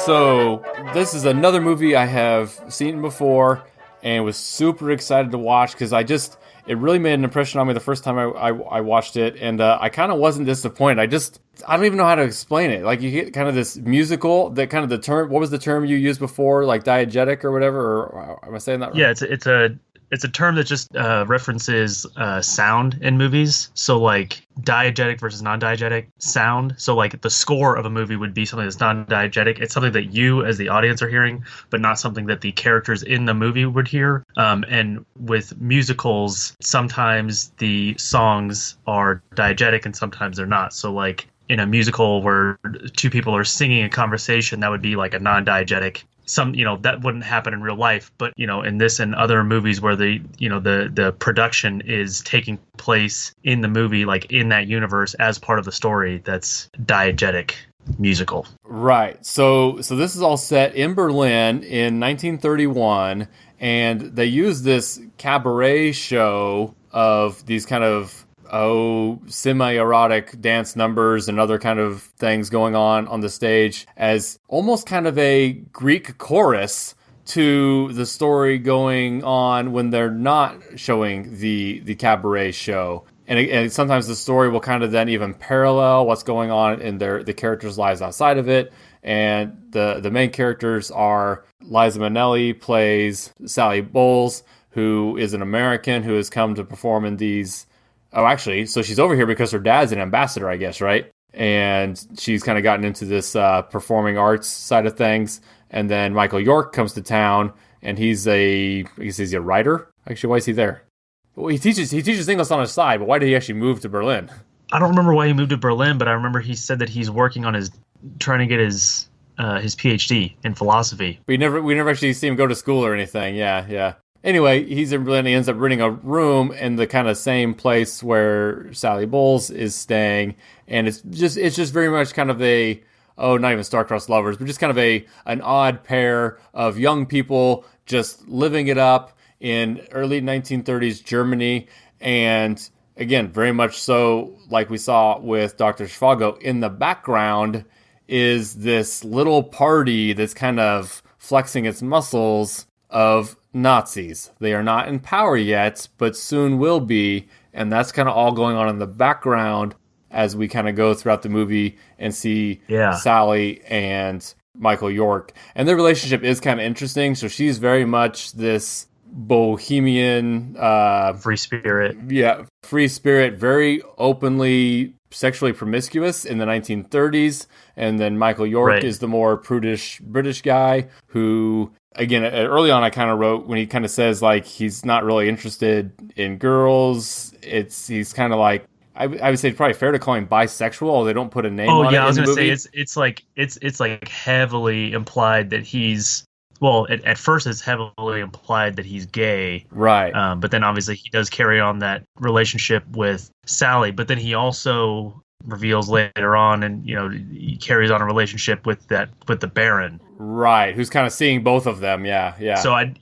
So this is another movie I have seen before and was super excited to watch because it really made an impression on me the first time I watched it, and I kind of wasn't disappointed. I don't even know how to explain it. Like, you get kind of this musical, that kind of the term, what was the term you used before, like diegetic or whatever, or am I saying that right? Yeah, it's a term that just references sound in movies. So like diegetic versus non-diegetic sound. So like the score of a movie would be something that's non-diegetic. It's something that you as the audience are hearing, but not something that the characters in the movie would hear. And with musicals, sometimes the songs are diegetic and sometimes they're not. So like in a musical where two people are singing a conversation, that would be like a non-diegetic. That wouldn't happen in real life, but in this and other movies where the production is taking place in the movie, like in that universe as part of the story, that's diegetic musical. Right. So this is all set in Berlin in 1931, and they use this cabaret show of these kind of semi-erotic dance numbers and other kind of things going on the stage as almost kind of a Greek chorus to the story going on when they're not showing the cabaret show. And sometimes the story will kind of then even parallel what's going on in the characters' lives outside of it. And the main characters are Liza Minnelli plays Sally Bowles, who is an American who has come to perform in these. Oh, actually, so she's over here because her dad's an ambassador, I guess, right? And she's kind of gotten into this performing arts side of things. And then Michael York comes to town, and he's a writer. Actually, why is he there? Well, he teaches English on his side, but why did he actually move to Berlin? I don't remember why he moved to Berlin, but I remember he said that he's working on trying to get his PhD in philosophy. We never actually see him go to school or anything. Yeah. Anyway, he's in Berlin. He ends up renting a room in the kind of same place where Sally Bowles is staying, and it's just very much kind of not even star-crossed lovers, but just kind of an odd pair of young people just living it up in early 1930s Germany, and again, very much so like we saw with Dr. Zhivago. In the background is this little party that's kind of flexing its muscles of Nazis. They are not in power yet, but soon will be, and that's kind of all going on in the background as we kind of go throughout the movie and see Sally and Michael York. And their relationship is kind of interesting. So she's very much this bohemian... free spirit. Yeah, free spirit, very openly sexually promiscuous in the 1930s. And then Michael York is the more prudish British guy who... Again, early on, I kind of wrote when he kind of says like he's not really interested in girls. He's kind of like I would say it's probably fair to call him bisexual. Although they don't put a name on it. Oh yeah, I was gonna say it's like heavily implied that he's at first it's heavily implied that he's gay, right? But then obviously he does carry on that relationship with Sally. But then he also reveals later on, and he carries on a relationship with the Baron. Right, who's kind of seeing both of them, yeah. So I'm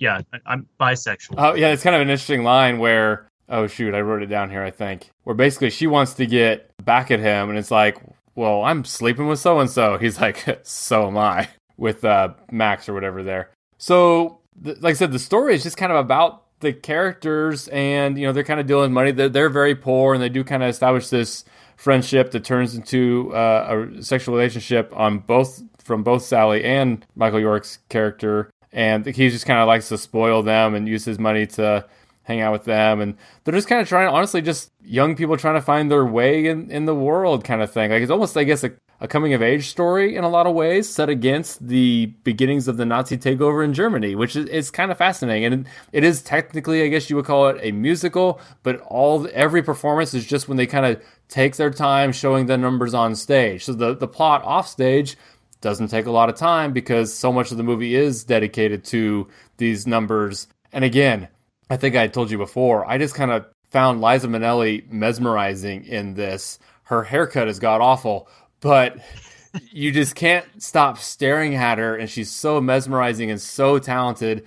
bisexual. Oh yeah, it's kind of an interesting line where, oh shoot, I wrote it down here, I think, where basically she wants to get back at him, and it's like, well, I'm sleeping with so and so. He's like, so am I, with Max or whatever there. So, like I said, the story is just kind of about the characters, and they're kind of dealing with money. They're very poor, and they do kind of establish this friendship that turns into a sexual relationship from both Sally and Michael York's character, and he just kind of likes to spoil them and use his money to hang out with them, and they're just kind of trying, honestly, just young people trying to find their way in the world kind of thing. Like, it's almost, I guess, a coming-of-age story in a lot of ways, set against the beginnings of the Nazi takeover in Germany, which is kind of fascinating. And it is technically, I guess you would call it a musical, but every performance is just when they kind of take their time showing the numbers on stage. So the plot off stage doesn't take a lot of time because so much of the movie is dedicated to these numbers. And again, I think I told you before, I just kind of found Liza Minnelli mesmerizing in this. Her haircut is god-awful, but you just can't stop staring at her, and she's so mesmerizing and so talented,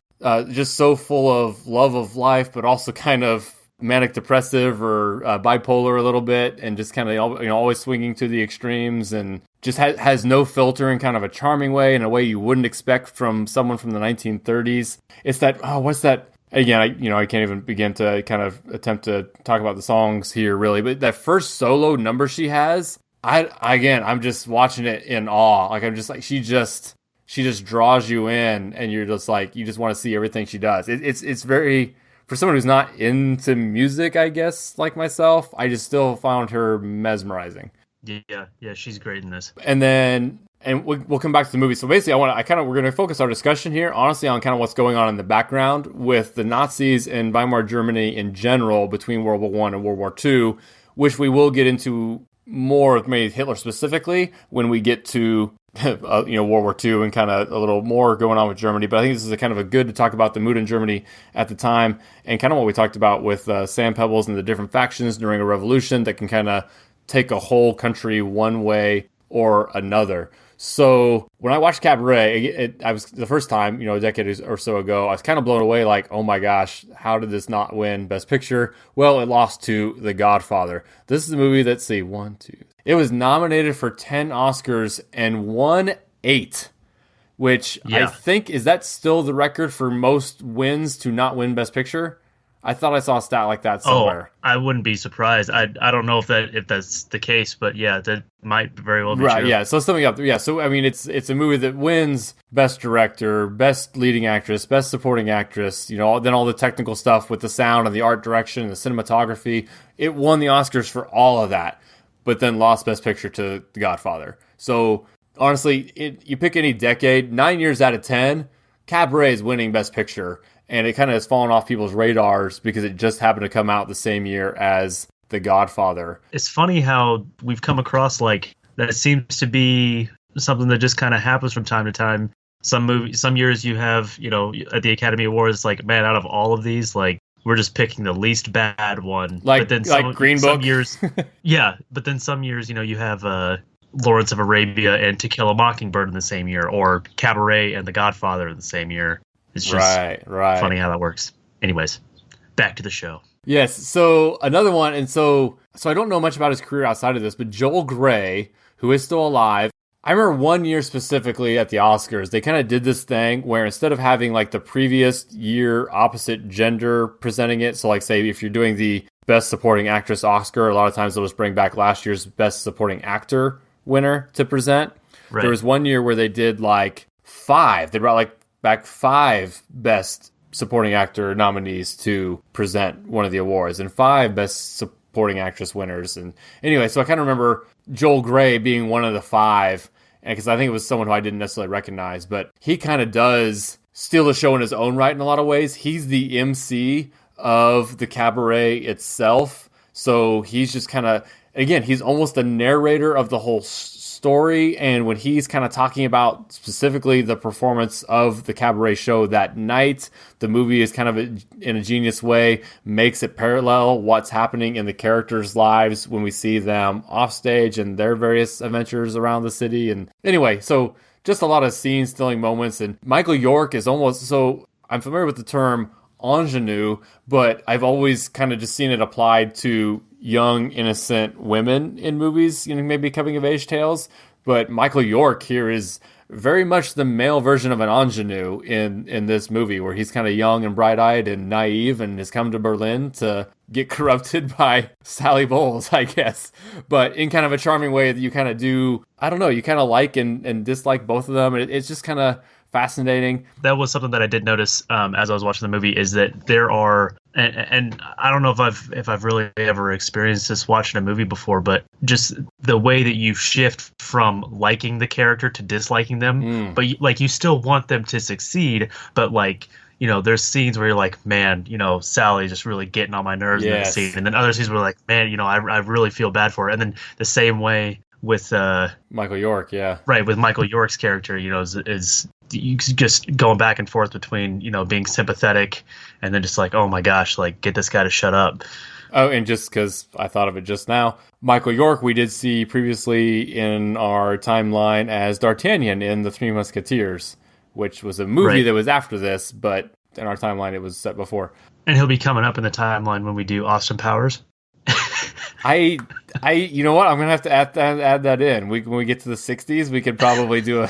just so full of love of life, but also kind of manic depressive or bipolar a little bit, and just kind of always swinging to the extremes, and just has no filter in kind of a charming way, in a way you wouldn't expect from someone from the 1930s. It's that, what's that? Again, I can't even begin to kind of attempt to talk about the songs here really, but that first solo number she has, I'm just watching it in awe. Like, I'm just like, she just draws you in, and you're just like, you just want to see everything she does. It's very, for someone who's not into music, I guess, like myself, I just still found her mesmerizing. Yeah, she's great in this. And we'll come back to the movie. So basically, we're going to focus our discussion here, honestly, on kind of what's going on in the background with the Nazis and Weimar Germany in general between World War I and World War II, which we will get into more with maybe Hitler specifically when we get to World War II and kind of a little more going on with Germany. But I think this is a kind of a good to talk about the mood in Germany at the time, and kind of what we talked about with sand pebbles and the different factions during a revolution that can kind of take a whole country one way or another. So when I watched Cabaret, I was the first time, a decade or so ago, I was kind of blown away, like, oh my gosh, how did this not win Best Picture? Well, it lost to The Godfather. This is a movie that, it was nominated for 10 Oscars and won 8, which I think, is that still the record for most wins to not win Best Picture? I thought I saw a stat like that somewhere. Oh, I wouldn't be surprised. I don't know if that's the case, but yeah, that might very well be right, true. Yeah, so something up there. Yeah, so I mean, it's a movie that wins Best Director, Best Leading Actress, Best Supporting Actress, then all the technical stuff with the sound and the art direction and the cinematography. It won the Oscars for all of that, but then lost Best Picture to The Godfather. So honestly, you pick any decade, 9 years out of 10, Cabaret is winning Best Picture. And it kind of has fallen off people's radars because it just happened to come out the same year as The Godfather. It's funny how we've come across, like, that it seems to be something that just kind of happens from time to time. Some years you have, at the Academy Awards, it's like, man, out of all of these, like, we're just picking the least bad one. Like Green Book? Some years, yeah, but then some years, you have Lawrence of Arabia and To Kill a Mockingbird in the same year, or Cabaret and The Godfather in the same year. It's just funny how that works. Anyways, back to the show. Yes, so another one, and so I don't know much about his career outside of this, but Joel Grey, who is still alive, I remember one year specifically at the Oscars, they kind of did this thing where instead of having like the previous year opposite gender presenting it, so like say if you're doing the Best Supporting Actress Oscar, a lot of times they'll just bring back last year's Best Supporting Actor winner to present. Right. There was one year where they did like 5. They brought back 5 Best Supporting Actor nominees to present one of the awards and 5 Best Supporting Actress winners. And anyway, so I kind of remember Joel Grey being one of the 5, because I think it was someone who I didn't necessarily recognize, but he kind of does steal the show in his own right in a lot of ways. He's the MC of the Cabaret itself. So he's just kind of, again, he's almost the narrator of the whole story, and when he's kind of talking about specifically the performance of the Cabaret show that night, the movie is kind of in a genius way makes it parallel what's happening in the characters' lives when we see them off stage and their various adventures around the city. And anyway, so just a lot of scene stealing moments. And Michael York is almost, so I'm familiar with the term ingenue, but I've always kind of just seen it applied to young, innocent women in movies, maybe coming-of-age tales. But Michael York here is very much the male version of an ingenue in this movie, where he's kind of young and bright-eyed and naive and has come to Berlin to get corrupted by Sally Bowles, I guess. But in kind of a charming way that you kind of do, I don't know, you kind of like and dislike both of them. It's just kind of fascinating. That was something that I did notice as I was watching the movie, is that there are, and I don't know if I've really ever experienced this watching a movie before, but just the way that you shift from liking the character to disliking them, but you still want them to succeed, but there's scenes where you're like, man, Sally's just really getting on my nerves in this scene, and then other scenes where like, man, I really feel bad for her, and then the same way with Michael York, right, with Michael York's character, is you just going back and forth between being sympathetic and then just like, oh my gosh, like, get this guy to shut up. Oh, and just because I thought of it just now, Michael York we did see previously in our timeline as D'Artagnan in The Three Musketeers, which was a movie that was after this, but in our timeline it was set before. And he'll be coming up in the timeline when we do Austin Powers. You know what? I'm gonna have to add that in. When we get to the 60s, we could probably do a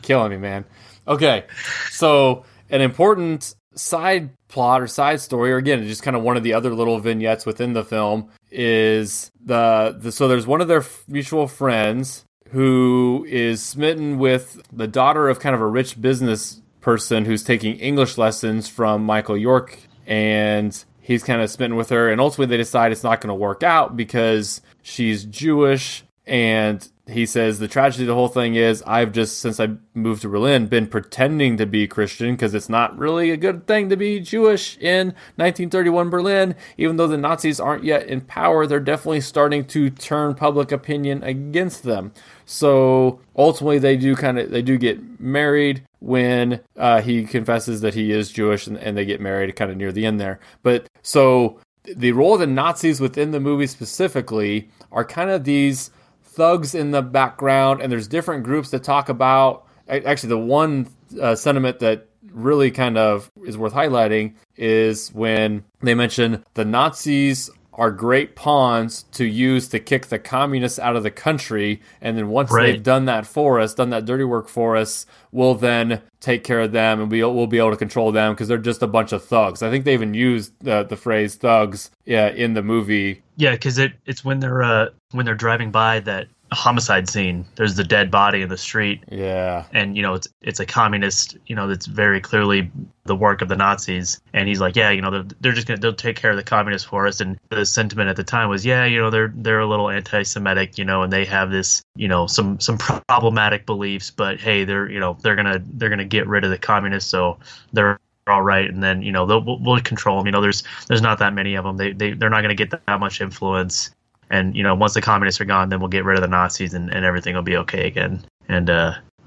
killing me, man. Okay, so an important side plot or side story, or again, just kind of one of the other little vignettes within the film, is so there's one of their mutual friends who is smitten with the daughter of kind of a rich business person who's taking English lessons from Michael York, and he's kind of smitten with her, and ultimately they decide it's not going to work out because she's Jewish. And he says the tragedy of the whole thing is I've just, since I moved to Berlin, been pretending to be Christian because it's not really a good thing to be Jewish in 1931 Berlin. Even though the Nazis aren't yet in power, they're definitely starting to turn public opinion against them. So ultimately they do get married when he confesses that he is Jewish, and they get married kind of near the end there. But so the role of the Nazis within the movie specifically are kind of these thugs in the background, and there's different groups that talk about, actually the one sentiment that really kind of is worth highlighting is when they mention the Nazis are great pawns to use to kick the communists out of the country, and then once they've done that for us, done that dirty work for us, we'll then take care of them, and we'll be able to control them because they're just a bunch of thugs. I think they even used the phrase thugs in the movie. Yeah, because it's when they're driving by that homicide scene. There's the dead body in the street. Yeah. And, it's a communist, that's very clearly the work of the Nazis. And he's like, yeah, they'll take care of the communists for us. And the sentiment at the time was, yeah, they're a little anti-Semitic, and they have this, some problematic beliefs, but hey, they're gonna get rid of the communists, so they're all right. And then, we'll control them. There's not that many of them. They're not going to get that much influence. And, once the communists are gone, then we'll get rid of the Nazis and everything will be okay again. And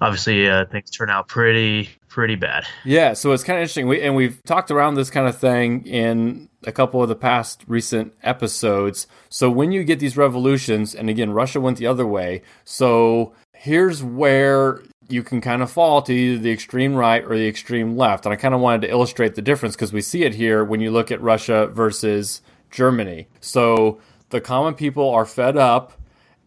obviously things turn out pretty bad. Yeah, so it's kind of interesting. We've talked around this kind of thing in a couple of the past recent episodes. So when you get these revolutions, and again, Russia went the other way. So here's where you can kind of fall to either the extreme right or the extreme left. And I kind of wanted to illustrate the difference because we see it here when you look at Russia versus Germany. So the common people are fed up,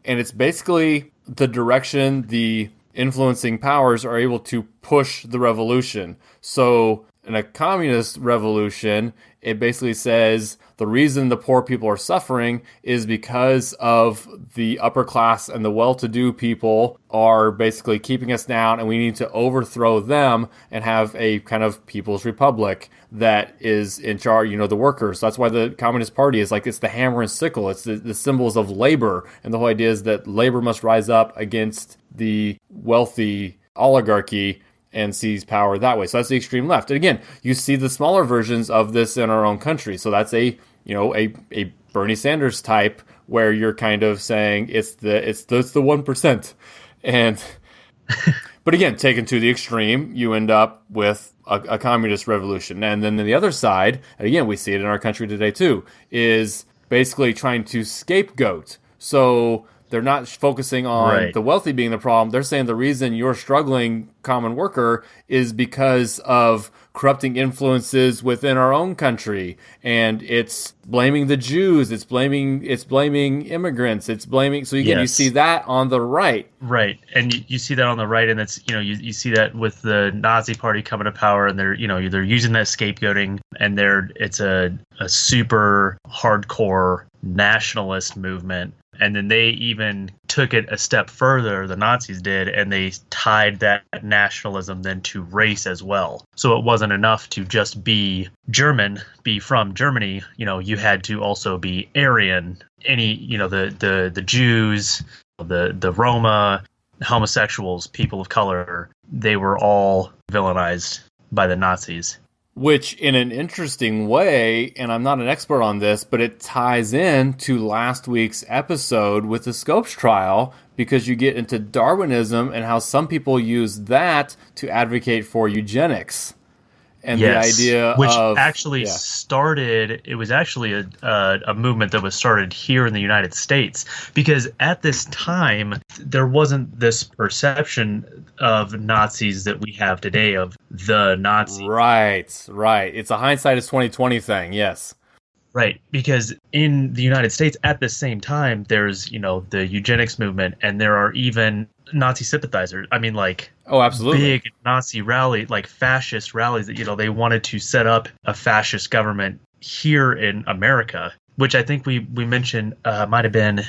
and it's basically the direction the influencing powers are able to push the revolution. So in a communist revolution, it basically says the reason the poor people are suffering is because of the upper class and the well-to-do people are basically keeping us down, and we need to overthrow them and have a kind of people's republic that is in charge, the workers. So that's why the Communist Party is like, it's the hammer and sickle. It's the symbols of labor. And the whole idea is that labor must rise up against the wealthy oligarchy and seize power that way. So that's the extreme left. And again, you see the smaller versions of this in our own country. So that's a Bernie Sanders type where you're kind of saying it's the 1%. And but again, taken to the extreme, you end up with a communist revolution. And then the other side, and again, we see it in our country today too, is basically trying to scapegoat. So they're not focusing on the wealthy being the problem. They're saying the reason you're struggling, common worker, is because of corrupting influences within our own country. And it's blaming the Jews. It's blaming immigrants. It's blaming. So again, you see that on the right. Right. And you see that on the right. And it's, you see that with the Nazi party coming to power, and they're using that scapegoating, and it's a super hardcore nationalist movement. And then they even took it a step further, the Nazis did, and they tied that nationalism then to race as well. So it wasn't enough to just be German, be from Germany. You had to also be Aryan. The Jews, the Roma, homosexuals, people of color, they were all villainized by the Nazis. Which, in an interesting way, and I'm not an expert on this, but it ties in to last week's episode with the Scopes trial, because you get into Darwinism and how some people use that to advocate for eugenics. and Yes, the idea which of actually started. It was actually a movement that was started here in the United States, because at this time there wasn't this perception of Nazis that we have today of the Nazis. Right. It's a hindsight is 2020 thing. Yes. Right, because in the United States at the same time, there's, the eugenics movement, and there are even Nazi sympathizers. I mean, like, oh, absolutely, big Nazi rally, like fascist rallies that, they wanted to set up a fascist government here in America, which I think we mentioned might have been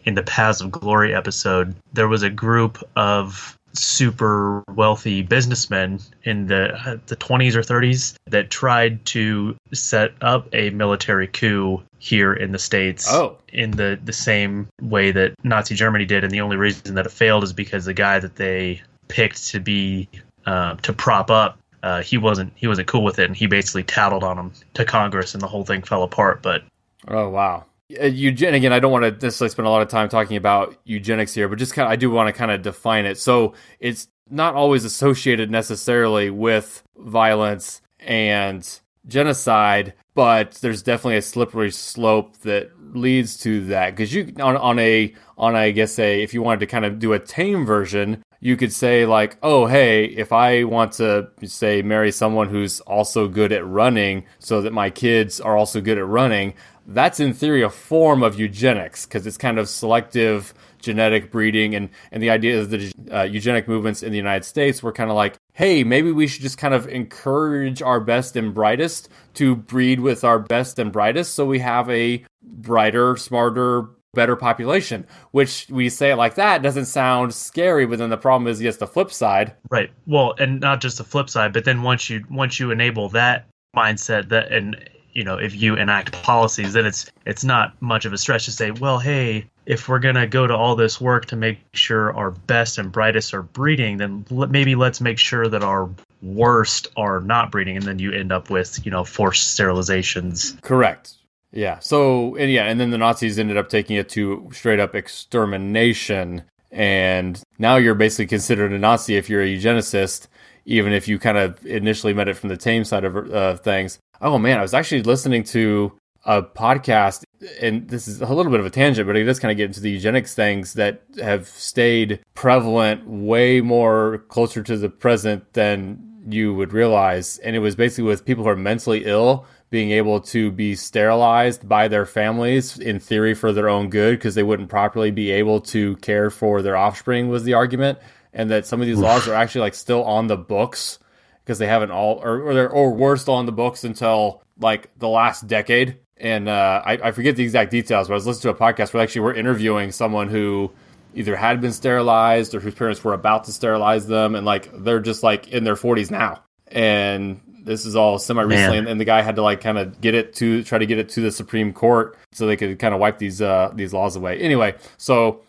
in the Paths of Glory episode. There was a group of super wealthy businessmen in the 20s or 30s that tried to set up a military coup here in the States in the same way that Nazi Germany did. And the only reason that it failed is because the guy that they picked to be to prop up, he wasn't cool with it, and he basically tattled on them to Congress, and the whole thing fell apart. But oh wow. Again, I don't want to necessarily spend a lot of time talking about eugenics here, but just I do want to kind of define it. So it's not always associated necessarily with violence and genocide, but there's definitely a slippery slope that leads to that. Because you I guess if you wanted to kind of do a tame version, you could say like, oh, hey, if I want to say marry someone who's also good at running so that my kids are also good at running, that's in theory a form of eugenics, because it's kind of selective genetic breeding. And the idea is that eugenic movements in the United States were kind of like, hey, maybe we should just kind of encourage our best and brightest to breed with our best and brightest so we have a brighter, smarter, better population. Which, we say it like that, doesn't sound scary, but then the problem is, yes, the flip side. Right. Well, and not just the flip side, but then once you enable that mindset, that, and if you enact policies, then it's not much of a stretch to say, well, hey, if we're going to go to all this work to make sure our best and brightest are breeding, then maybe let's make sure that our worst are not breeding. And then you end up with, forced sterilizations. Correct. Yeah. So, and then the Nazis ended up taking it to straight up extermination. And now you're basically considered a Nazi if you're a eugenicist, even if you kind of initially met it from the tame side of things. Oh man, I was actually listening to a podcast, and this is a little bit of a tangent, but it does kind of get into the eugenics things that have stayed prevalent way more closer to the present than you would realize. And it was basically with people who are mentally ill being able to be sterilized by their families, in theory for their own good, because they wouldn't properly be able to care for their offspring, was the argument. And that some of these laws are actually like still on the books, because they haven't or were still on the books until like the last decade. And I forget the exact details, but I was listening to a podcast where actually we're interviewing someone who either had been sterilized or whose parents were about to sterilize them, and like they're just like in their 40s now. And this is all semi-recently, and the guy had to like kind of try to get it to the Supreme Court so they could kind of wipe these laws away. Anyway, so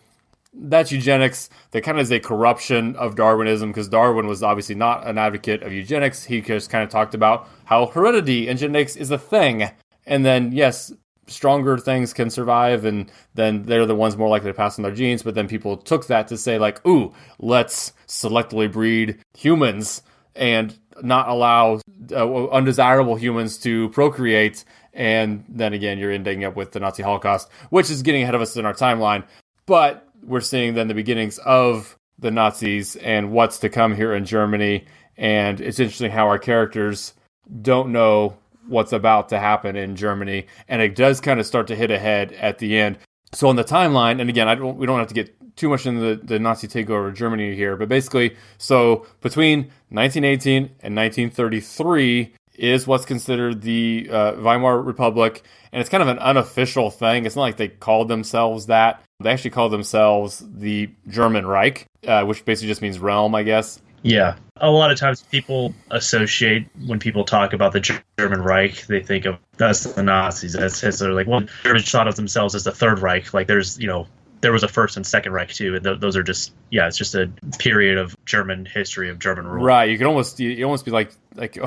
that's eugenics. That kind of is a corruption of Darwinism, because Darwin was obviously not an advocate of eugenics. He just kind of talked about how heredity and genetics is a thing. And then, yes, stronger things can survive, and then they're the ones more likely to pass on their genes. But then people took that to say like, ooh, let's selectively breed humans and not allow undesirable humans to procreate. And then again, you're ending up with the Nazi Holocaust, which is getting ahead of us in our timeline. But we're seeing then the beginnings of the Nazis and what's to come here in Germany. And it's interesting how our characters don't know what's about to happen in Germany. And it does kind of start to hit ahead at the end. So on the timeline, and again, we don't have to get too much into the Nazi takeover of Germany here, but basically, so between 1918 and 1933 is what's considered the Weimar Republic. And it's kind of an unofficial thing. It's not like they called themselves that. They actually called themselves the German Reich, which basically just means realm, I guess. Yeah. A lot of times people associate, when people talk about the German Reich, they think of that's the Nazis. That's Hitler. Like, well, the Germans thought of themselves as the Third Reich. Like, there's, there was a First and Second Reich too. And those are just, it's just a period of German history, of German rule. Right. You almost be like,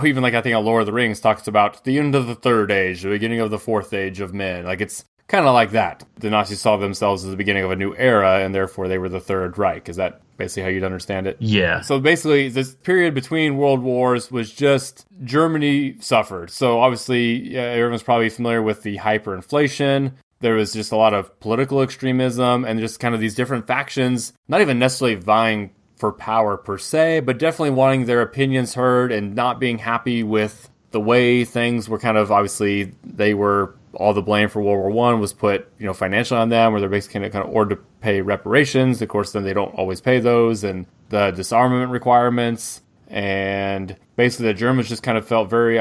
even like I think Lord of the Rings talks about the end of the Third Age, the beginning of the Fourth Age of men. Like, it's kind of like that. The Nazis saw themselves as the beginning of a new era, and therefore they were the Third Reich. Is that basically how you'd understand it? Yeah. So basically, this period between world wars was just Germany suffered. So obviously, everyone's probably familiar with the hyperinflation. There was just a lot of political extremism and just kind of these different factions, not even necessarily vying for power per se, but definitely wanting their opinions heard and not being happy with the way things were kind of, obviously, they were, all the blame for World War One was put, financially on them, where they're basically kind of ordered to pay reparations. Of course, then they don't always pay those, and the disarmament requirements, and basically the Germans just kind of felt very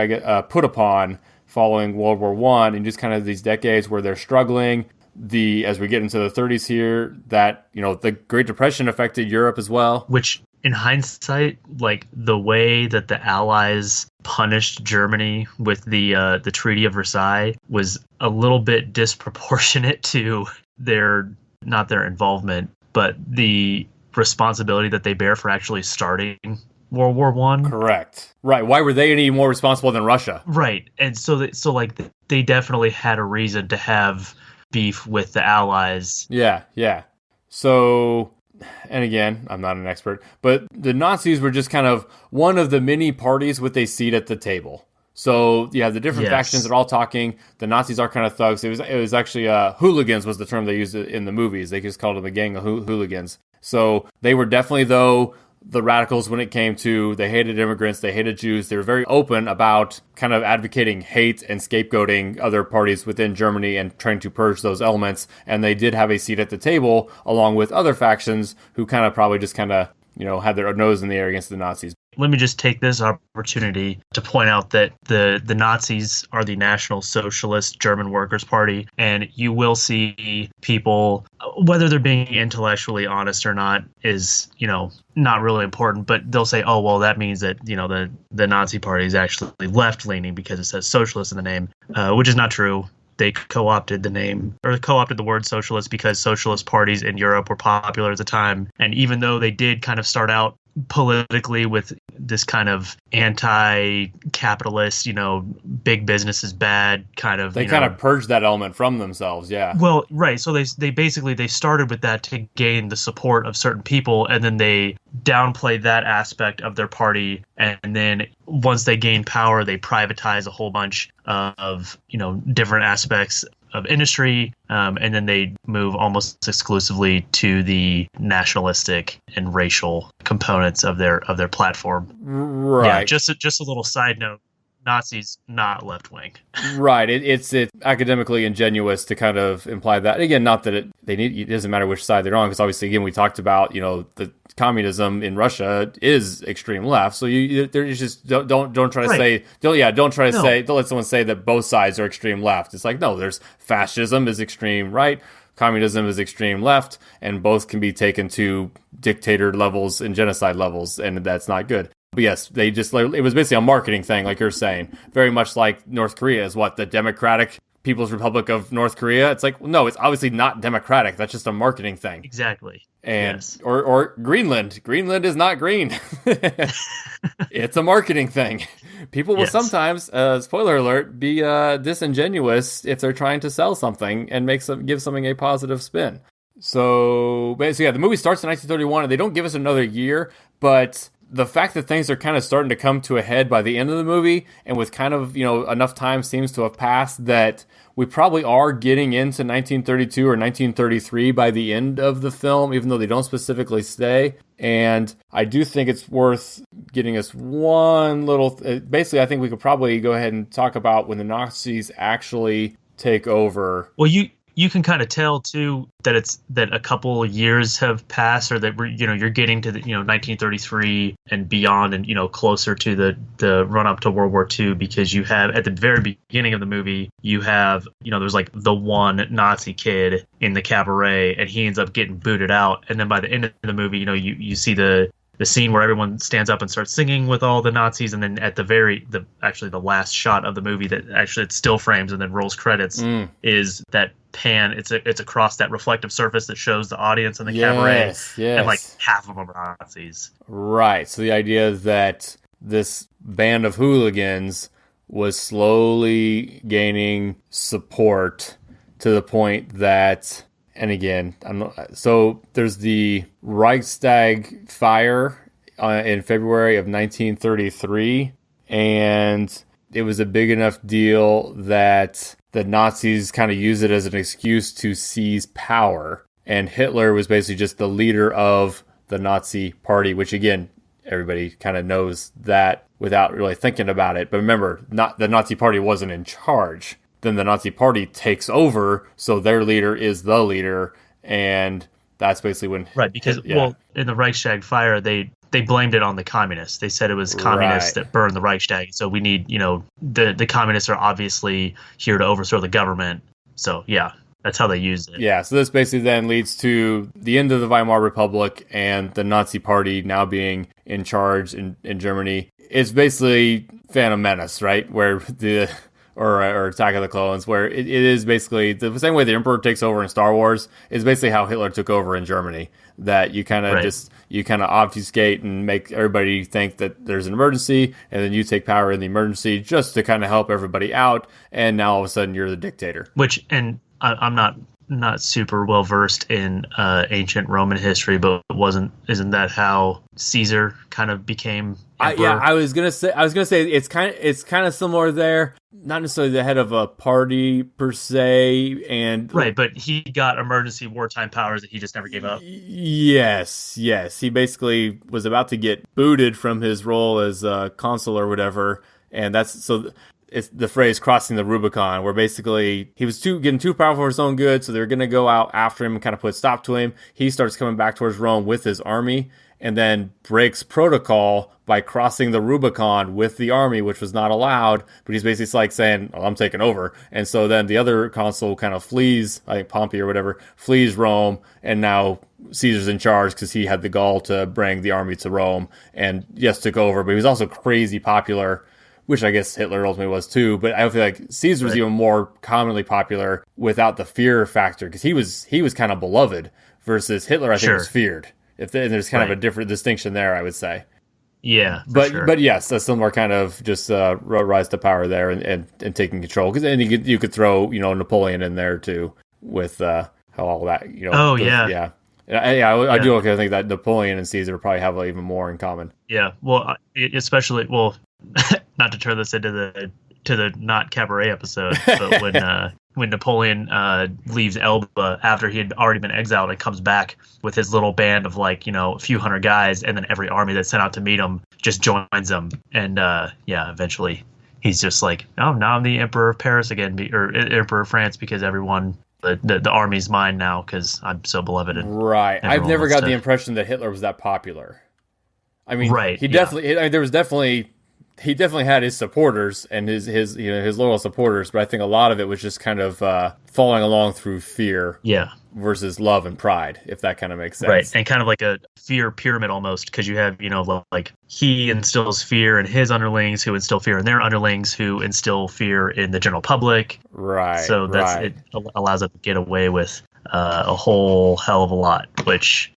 put upon following World War One, and just kind of these decades where they're struggling. As we get into the 30s here, that, the Great Depression affected Europe as well. Which, in hindsight, like the way that the Allies punished Germany with the Treaty of Versailles was a little bit disproportionate to not their involvement, but the responsibility that they bear for actually starting World War One. Correct. Right. Why were they any more responsible than Russia? Right. And so they definitely had a reason to have beef with the Allies. Yeah. So, and again, I'm not an expert, but the Nazis were just kind of one of the many parties with a seat at the table. So you have the different factions that are all talking. The Nazis are kind of thugs. It was actually hooligans was the term they used in the movies. They just called them a gang of hooligans. So they were definitely, though, the radicals when it came to, they hated immigrants, they hated Jews. They were very open about kind of advocating hate and scapegoating other parties within Germany and trying to purge those elements. And they did have a seat at the table along with other factions who kind of probably just kind of, had their nose in the air against the Nazis. Let me just take this opportunity to point out that the Nazis are the National Socialist German Workers' Party, and you will see people, whether they're being intellectually honest or not is, not really important, but they'll say, oh, well, that means that, the Nazi Party is actually left-leaning because it says socialist in the name, which is not true. They co-opted the name, or co-opted the word socialist because socialist parties in Europe were popular at the time. And even though they did kind of start out politically with this kind of anti-capitalist, big business is bad kind of... They kind of purged that element from themselves, yeah. Well, right. So they basically started with that to gain the support of certain people, and then they downplayed that aspect of their party. And then once they gained power, they privatized a whole bunch of, different aspects of industry, and then they move almost exclusively to the nationalistic and racial components of their platform. Right. Yeah, just a little side note. Nazis not left wing. Right. It's academically ingenuous to kind of imply that. Again, not that it doesn't matter which side they're on, because obviously, again, we talked about the communism in Russia is extreme left. So there's just don't try to say don't let someone say that both sides are extreme left. It's like, no, there's fascism is extreme right, communism is extreme left, and both can be taken to dictator levels and genocide levels, and that's not good. But yes, it was basically a marketing thing, like you're saying. Very much like North Korea is the Democratic People's Republic of North Korea. It's like, no, it's obviously not democratic. That's just a marketing thing. Exactly. And yes. or Greenland. Greenland is not green. It's a marketing thing. People will sometimes, spoiler alert, be disingenuous if they're trying to sell something and give something a positive spin. So basically, the movie starts in 1931, and they don't give us another year, but the fact that things are kind of starting to come to a head by the end of the movie, and with kind of, enough time seems to have passed that we probably are getting into 1932 or 1933 by the end of the film, even though they don't specifically say. And I do think it's worth getting us one little... basically, I think we could probably go ahead and talk about when the Nazis actually take over. Well, you can kind of tell too that a couple of years have passed, or that you're getting to the 1933 and beyond, and closer to the run up to World War II, because you have at the very beginning of the movie you have there's like the one Nazi kid in the cabaret, and he ends up getting booted out, and then by the end of the movie you see the scene where everyone stands up and starts singing with all the Nazis, and then at the last shot of the movie that actually it still frames and then rolls credits is that pan. It's across that reflective surface that shows the audience in the cabaret, and like half of them are Nazis. Right. So the idea is that this band of hooligans was slowly gaining support to the point that, and again, so there's the Reichstag fire in February of 1933, and it was a big enough deal that the Nazis kind of used it as an excuse to seize power. And Hitler was basically just the leader of the Nazi party, which again, everybody kind of knows that without really thinking about it. But remember, the Nazi party wasn't in charge. Then the Nazi party takes over, so their leader is the leader, and that's basically when... Right, because, well, in the Reichstag fire, they blamed it on the communists. They said it was communists that burned the Reichstag. So we need, the communists are obviously here to overthrow the government. So, yeah, that's how they used it. Yeah, so this basically then leads to the end of the Weimar Republic and the Nazi party now being in charge in Germany. It's basically Phantom Menace, right? Where or Attack of the Clones, where it is basically the same way the Emperor takes over in Star Wars is basically how Hitler took over in Germany. That you kind of you kind of obfuscate and make everybody think that there's an emergency, and then you take power in the emergency just to kind of help everybody out, and now all of a sudden you're the dictator. Which, and I'm not super well versed in ancient Roman history, but isn't that how Caesar kind of became emperor? I was gonna say it's kind of similar there. Not necessarily the head of a party per se, and right, but he got emergency wartime powers that he just never gave up. Yes, he basically was about to get booted from his role as consul or whatever, and that's so. It's the phrase crossing the Rubicon, where basically he was getting too powerful for his own good, so they're going to go out after him and kind of put a stop to him. He starts coming back towards Rome with his army, and then breaks protocol by crossing the Rubicon with the army, which was not allowed, but he's basically like saying, I'm taking over. And so then the other consul kind of flees, I think Pompey or whatever, flees Rome, and now Caesar's in charge because he had the gall to bring the army to Rome, and yes, took over, but he was also crazy popular, which I guess Hitler ultimately was too, but I feel like Caesar was even more commonly popular without the fear factor, because he was kind of beloved, versus Hitler, I think, was feared. There's kind of a different distinction there, I would say. Yeah, but yes, a similar kind of just rise to power there and taking control. Because then you could throw Napoleon in there too with how all that I do think that Napoleon and Caesar probably have even more in common. Yeah, well, especially not to turn this into the not Cabaret episode, but when Napoleon leaves Elba after he had already been exiled and comes back with his little band of a few hundred guys, and then every army that's sent out to meet him just joins him, and eventually he's just like, oh, now I'm the Emperor of Paris again, or Emperor of France, because everyone. The army's mine now because I'm so beloved. Right. I've never got the impression that Hitler was that popular. I mean, he definitely had his supporters and his loyal supporters, but I think a lot of it was just kind of following along through fear. Yeah. Versus love and pride, if that kind of makes sense. Right, and kind of like a fear pyramid almost, because you have, like he instills fear in his underlings, who instill fear in their underlings, who instill fear in the general public. Right. So it allows it to get away with a whole hell of a lot, which,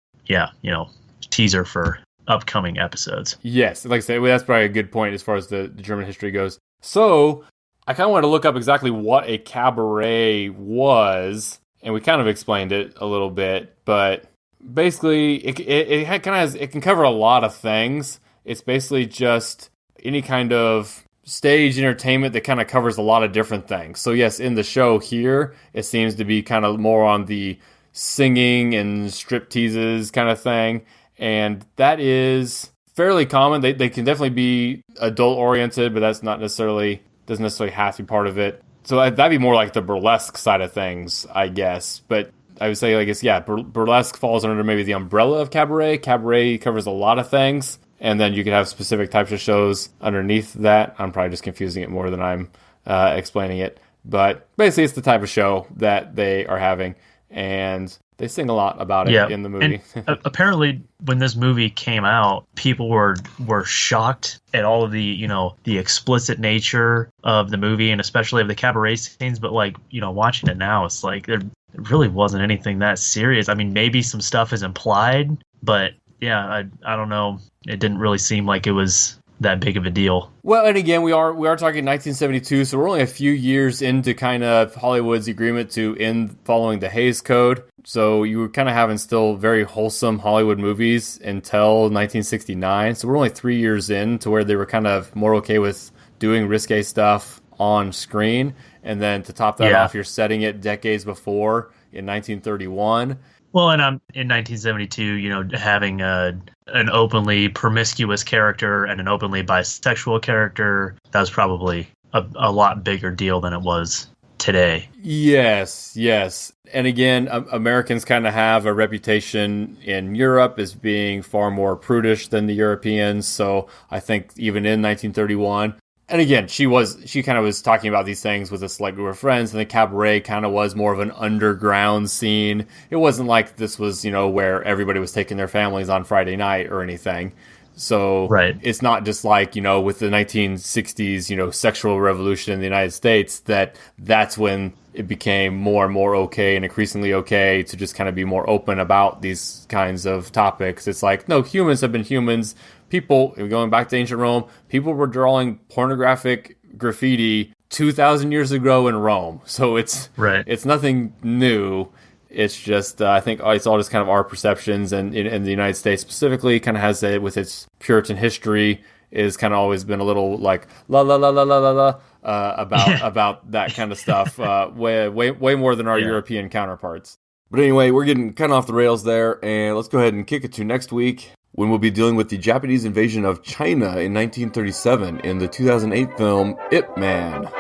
teaser for upcoming episodes. Yes, like I said, that's probably a good point as far as the German history goes. So I kind of wanted to look up exactly what a cabaret was. And we kind of explained it a little bit, but basically it can cover a lot of things. It's basically just any kind of stage entertainment that kind of covers a lot of different things. So yes, in the show here, it seems to be kind of more on the singing and strip teases kind of thing, and that is fairly common. They can definitely be adult oriented, but that's not necessarily doesn't necessarily have to be part of it. So that'd be more like the burlesque side of things, I guess. But I would say, burlesque falls under maybe the umbrella of cabaret. Cabaret covers a lot of things. And then you could have specific types of shows underneath that. I'm probably just confusing it more than I'm explaining it. But basically, it's the type of show that they are having. And they sing a lot about it in the movie. And apparently, when this movie came out, people were shocked at all of the explicit nature of the movie, and especially of the cabaret scenes. But watching it now, it's like there really wasn't anything that serious. I mean, maybe some stuff is implied, but I don't know. It didn't really seem like it was that big of a deal. Well, and again, we are talking 1972, so we're only a few years into kind of Hollywood's agreement to end following the Hays Code. So you were kind of having still very wholesome Hollywood movies until 1969. So we're only 3 years in to where they were kind of more okay with doing risque stuff on screen. And then to top that off, you're setting it decades before in 1931. Well, and in 1972, having an openly promiscuous character and an openly bisexual character, that was probably a lot bigger deal than it was today. Yes. And again, Americans kind of have a reputation in Europe as being far more prudish than the Europeans. So I think even in 1931, and again, she kind of was talking about these things with a select group of friends, and the Cabaret kind of was more of an underground scene. It wasn't like this was, where everybody was taking their families on Friday night or anything. So It's not just like, with the 1960s, sexual revolution in the United States, that's when it became more and more okay and increasingly okay to just kind of be more open about these kinds of topics. It's like, no, humans have been humans. People, going back to ancient Rome, people were drawing pornographic graffiti 2,000 years ago in Rome. So it's nothing new. It's just, I think it's all just kind of our perceptions, and in the United States specifically, kind of has with its Puritan history, is kind of always been a little like la la la la la la la about that kind of stuff, way more than our European counterparts. But anyway, we're getting kind of off the rails there, and let's go ahead and kick it to next week, when we'll be dealing with the Japanese invasion of China in 1937 in the 2008 film Ip Man.